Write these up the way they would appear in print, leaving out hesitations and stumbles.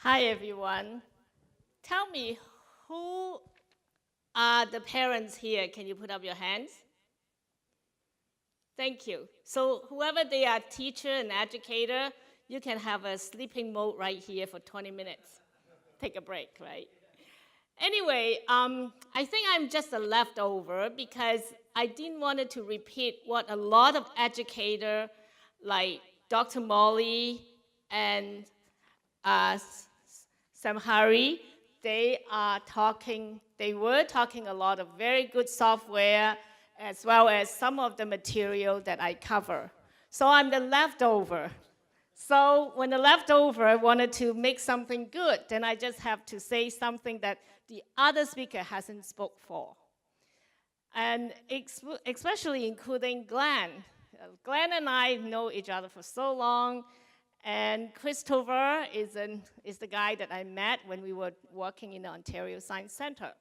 Hi, everyone. Tell me, who are the parents here? Can you put up your hands? Thank you. So whoever they are, teacher and educator, you can have a sleeping mode right here for 20 minutes. Take a break, right? Anyway, I think I'm just a leftover because I didn't want to repeat what a lot of educators like Dr. Molly and Samhari, they were talking a lot of very good software as well as some of the material that I cover. So I'm the leftover. So when the leftover wanted to make something good, then I just have to say something that the other speaker hasn't spoke for. And especially including Glenn. Glenn and I know each other for so long, and Christopher is the guy that I met when we were working in the Ontario Science Centre.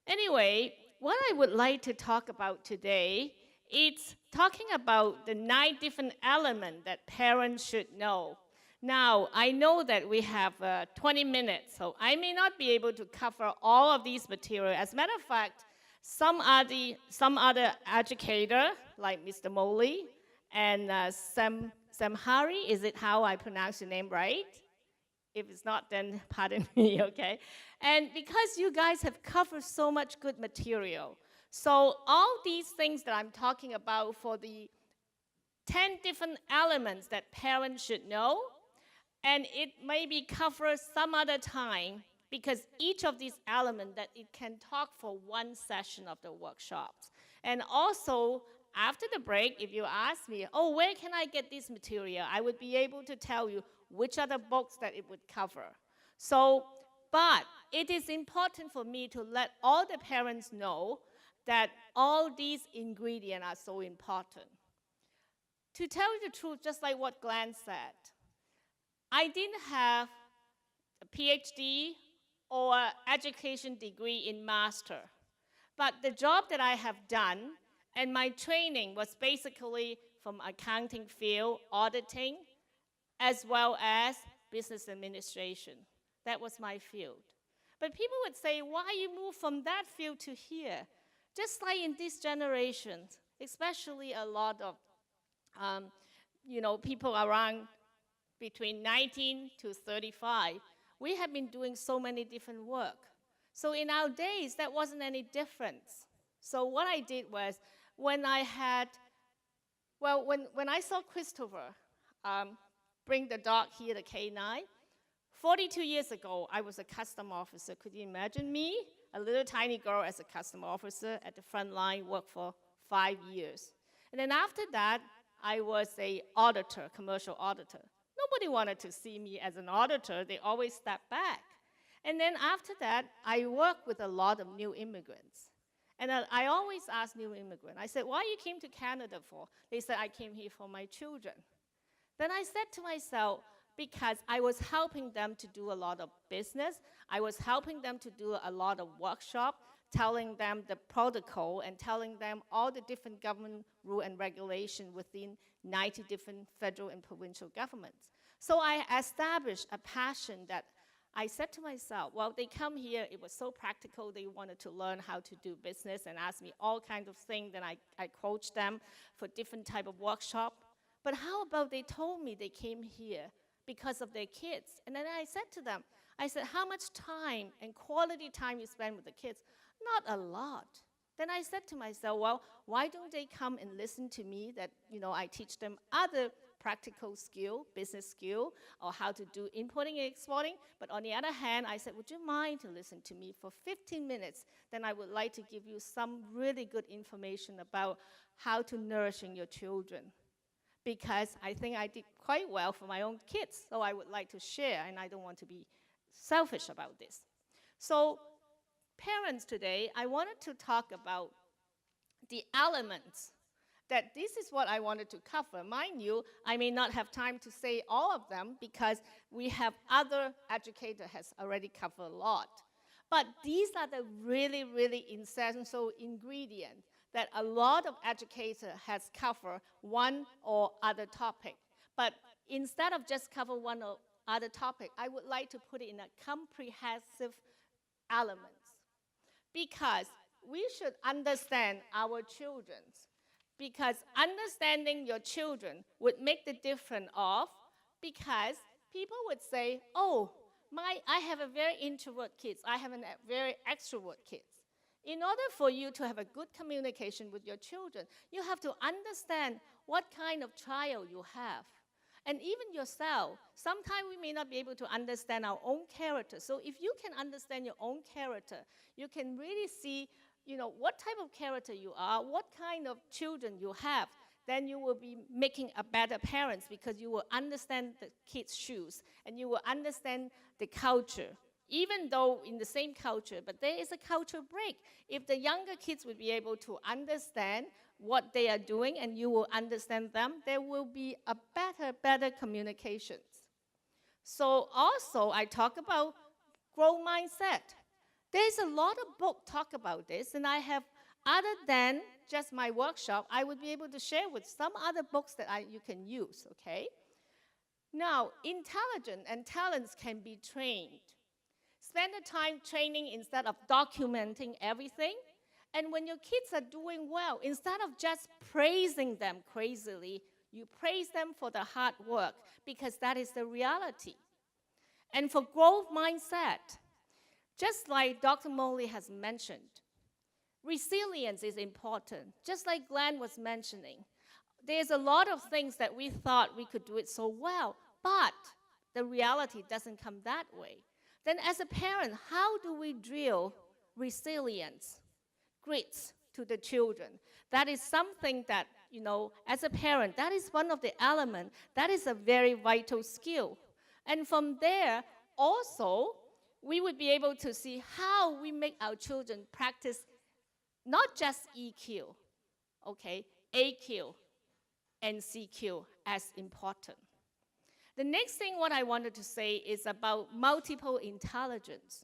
Anyway, what I would like to talk about today is talking about the 9 different elements that parents should know. Now, I know that we have 20 minutes, so I may not be able to cover all of these material. As a matter of fact, some other educator, like Mr. Moley and Samhari, is it how I pronounce your name right? If it's not, then pardon me, okay? And because you guys have covered so much good material, so all these things that I'm talking about for the 10 different elements that parents should know, and it may be covered some other time because each of these elements that it can talk for one session of the workshops. And also, after the break, if you ask me, oh, where can I get this material? I would be able to tell you which are the books that it would cover. So, but it is important for me to let all the parents know that all these ingredients are so important. To tell you the truth, just like what Glenn said, I didn't have a PhD or education degree in master. But the job that I have done and my training was basically from accounting field, auditing, as well as business administration. That was my field. But people would say, why you move from that field to here? Just like in this generation, especially a lot of people around between 19 to 35, we have been doing so many different work. So in our days, that wasn't any difference. So what I did was, when I saw Christopher bring the dog here, the K9, 42 years ago, I was a custom officer. Could you imagine me? A little tiny girl as a custom officer at the front line, worked for 5 years. And then after that, I was an auditor, commercial auditor. Nobody wanted to see me as an auditor. They always stepped back. And then after that, I worked with a lot of new immigrants. And I always ask new immigrants, I said, why you came to Canada for? They said, I came here for my children. Then I said to myself, because I was helping them to do a lot of business, I was helping them to do a lot of workshop, telling them the protocol and telling them all the different government rule and regulation within 90 different federal and provincial governments. So I established a passion that I said to myself, well, they come here, it was so practical, they wanted to learn how to do business and ask me all kinds of things, then I coached them for different type of workshop. But how about they told me they came here because of their kids? And then I said to them, I said, how much time and quality time you spend with the kids? Not a lot. Then I said to myself, well, why don't they come and listen to me that, I teach them other practical skill, business skill, or how to do importing and exporting. But on the other hand, I said, would you mind to listen to me for 15 minutes? Then I would like to give you some really good information about how to nourishing your children. Because I think I did quite well for my own kids, so I would like to share, and I don't want to be selfish about this. So parents today, I wanted to talk about the elements that this is what I wanted to cover. Mind you, I may not have time to say all of them because we have other educators has already covered a lot. But these are the really, really essential ingredients that a lot of educators has covered one or other topic. But instead of just cover one or other topic, I would like to put it in a comprehensive elements, because we should understand our children, because understanding your children would make the difference of, because people would say, oh, I have a very introvert kids, I have a very extrovert kids. In order for you to have a good communication with your children, you have to understand what kind of child you have. And even yourself, sometimes we may not be able to understand our own character. So if you can understand your own character, you can really see, what type of character you are, what kind of children you have, then you will be making a better parent, because you will understand the kids' shoes and you will understand the culture. Even though in the same culture, but there is a culture break. If the younger kids will be able to understand what they are doing and you will understand them, there will be a better communications. So also, I talk about growth mindset. There's a lot of books talk about this, and I have, other than just my workshop, I would be able to share with some other books that you can use, okay? Now, intelligence and talents can be trained. Spend the time training instead of documenting everything. And when your kids are doing well, instead of just praising them crazily, you praise them for the hard work, because that is the reality. And for growth mindset, just like Dr. Molly has mentioned, resilience is important. Just like Glenn was mentioning, there's a lot of things that we thought we could do it so well, but the reality doesn't come that way. Then as a parent, how do we drill resilience, grit to the children? That is something that, as a parent, that is one of the elements, that is a very vital skill. And from there, also, we would be able to see how we make our children practice not just EQ, okay, AQ and CQ as important. The next thing what I wanted to say is about multiple intelligence.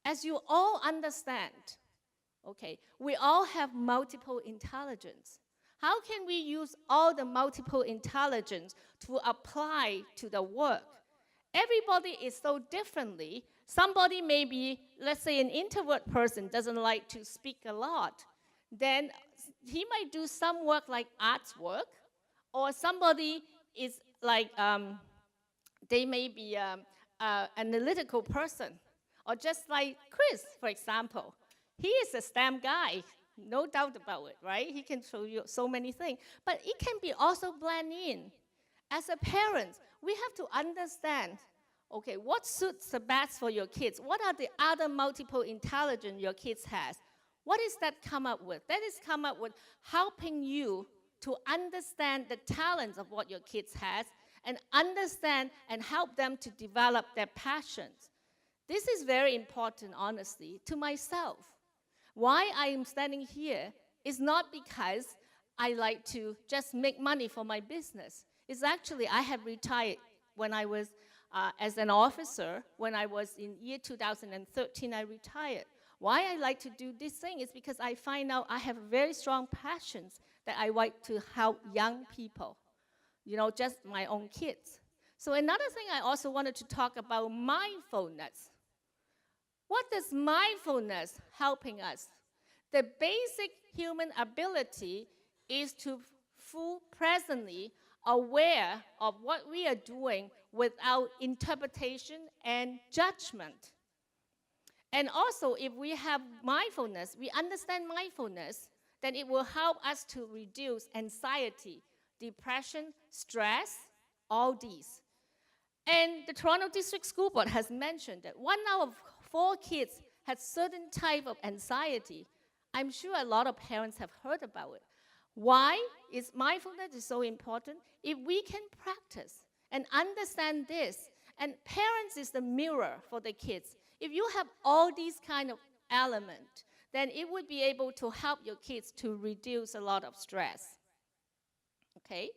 As you all understand, okay, we all have multiple intelligence. How can we use all the multiple intelligence to apply to the work? Everybody is so differently. Somebody may be, let's say an introvert person doesn't like to speak a lot. Then he might do some work like arts work, or somebody is like, they may be an analytical person, or just like Chris, for example. He is a STEM guy, no doubt about it, right? He can show you so many things, but it can be also blend in. As a parent, we have to understand, okay, what suits the best for your kids? What are the other multiple intelligence your kids has? What is that come up with? That is come up with helping you to understand the talents of what your kids has, and understand and help them to develop their passions. This is very important, honestly, to myself. Why I am standing here is not because I like to just make money for my business. It's actually, I have retired when I was as an officer. When I was in year 2013, I retired. Why I like to do this thing is because I find out I have very strong passions that I like to help young people. Just my own kids. So another thing I also wanted to talk about, mindfulness. What is mindfulness helping us? The basic human ability is to full presently aware of what we are doing without interpretation and judgment. And also, if we have mindfulness, we understand mindfulness, then it will help us to reduce anxiety, depression, stress, all these. And the Toronto District School Board has mentioned that 1 out of 4 kids has certain type of anxiety. I'm sure a lot of parents have heard about it. Why is mindfulness so important? If we can practice and understand this, and parents is the mirror for the kids. If you have all these kind of elements, then it would be able to help your kids to reduce a lot of stress. Okay?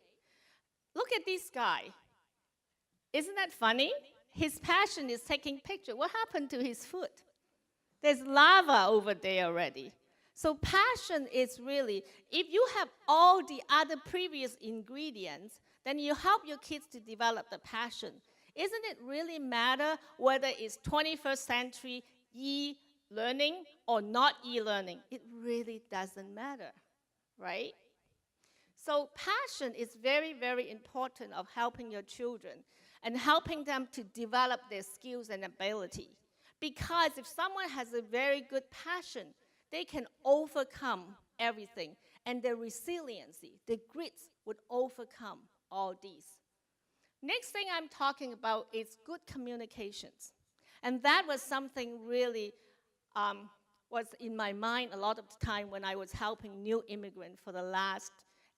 Look at this guy. Isn't that funny? His passion is taking pictures. What happened to his foot? There's lava over there already. So passion is really, if you have all the other previous ingredients, then you help your kids to develop the passion. Isn't it really matter whether it's 21st century e-learning or not e-learning? It really doesn't matter, right? So passion is very, very important of helping your children and helping them to develop their skills and ability. Because if someone has a very good passion, they can overcome everything. And their resiliency, the grit would overcome all these. Next thing I'm talking about is good communications. And that was something really was in my mind a lot of the time when I was helping new immigrants for the last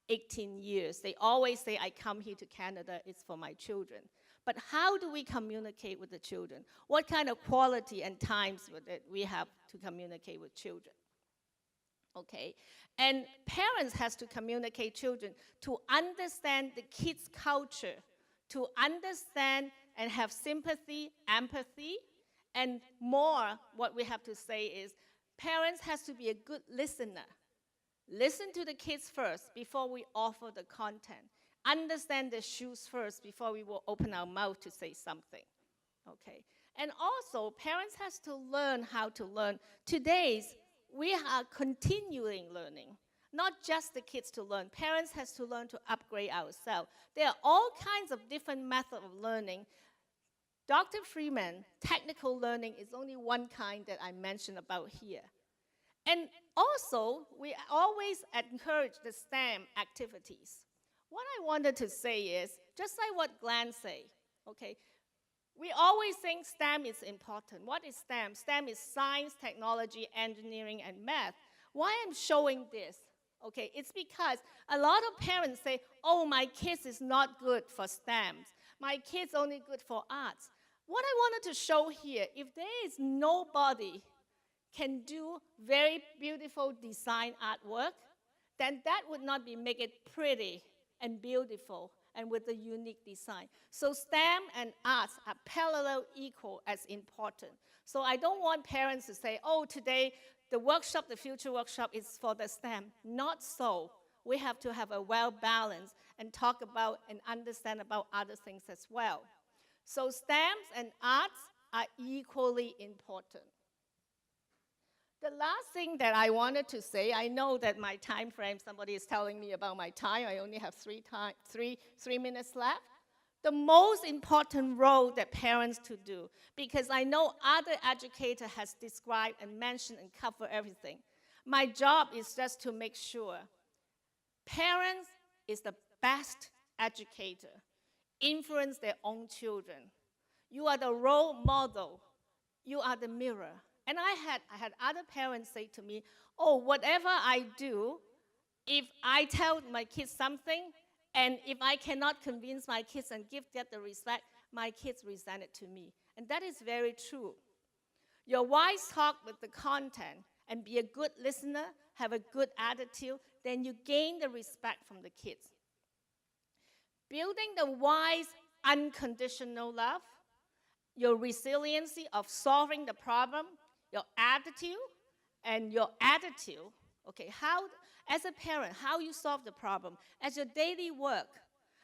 18 years. They always say, I come here to Canada, it's for my children. But how do we communicate with the children? What kind of quality and times that we have to communicate with children? Okay, and parents has to communicate children to understand the kids' culture, to understand and have sympathy, empathy, and more, what we have to say is, parents has to be a good listener. Listen to the kids first before we offer the content. Understand the shoes first before we will open our mouth to say something, okay? And also, parents has to learn how to learn. Today's, we are continuing learning, not just the kids to learn. Parents has to learn to upgrade ourselves. There are all kinds of different methods of learning. Dr. Freeman, technical learning is only one kind that I mentioned about here. And also, we always encourage the STEM activities. What I wanted to say is, just like what Glenn said, okay, we always think STEM is important. What is STEM? STEM is science, technology, engineering, and math. Why I'm showing this? Okay, it's because a lot of parents say, oh, my kids is not good for STEMs. My kid's only good for arts. What I wanted to show here, if there is nobody can do very beautiful design artwork, then that would not make it pretty and beautiful and with a unique design. So STEM and arts are parallel equal as important. So I don't want parents to say, oh, today the workshop, the future workshop is for the STEM. Not so. We have to have a well-balanced and talk about and understand about other things as well. So STEMs and arts are equally important. The last thing that I wanted to say, I know that my time frame, somebody is telling me about my time. I only have three minutes left. The most important role that parents to do, because I know other educators has described and mentioned and covered everything. My job is just to make sure parents is the best educator, influence their own children. You are the role model. You are the mirror. And I had other parents say to me, oh, whatever I do, if I tell my kids something, and if I cannot convince my kids and give them the respect, my kids resent it to me. And that is very true. Your wise talk with the content and be a good listener, have a good attitude, then you gain the respect from the kids. Building the wise, unconditional love, your resiliency of solving the problem, your attitude, okay, how, as a parent, how you solve the problem, as your daily work,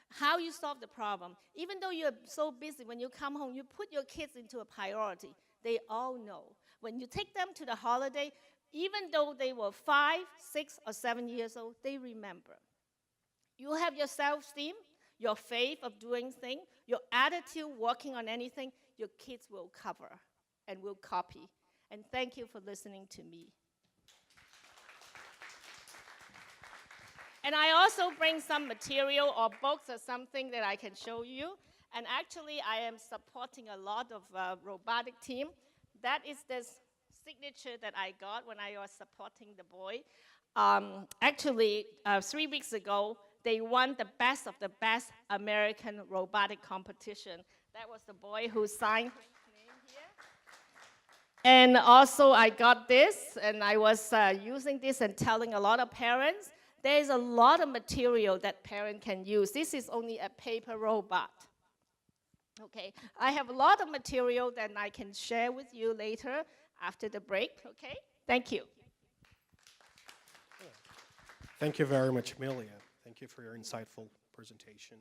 how you solve the problem. Even though you're so busy, when you come home, you put your kids into a priority. They all know. When you take them to the holiday, even though they were 5, 6, or 7 years old, they remember. You have your self-esteem, your faith of doing things, your attitude working on anything, your kids will cover and will copy. And thank you for listening to me. And I also bring some material or books or something that I can show you. And actually, I am supporting a lot of robotic team. That is this signature that I got when I was supporting the boy. Actually, 3 weeks ago, they won the best of the best American robotic competition. That was the boy who signed his name here. And also, I got this, and I was using this and telling a lot of parents, there's a lot of material that parents can use. This is only a paper robot. Okay, I have a lot of material that I can share with you later after the break, okay? Thank you. Thank you very much, Amelia. Thank you for your insightful presentation.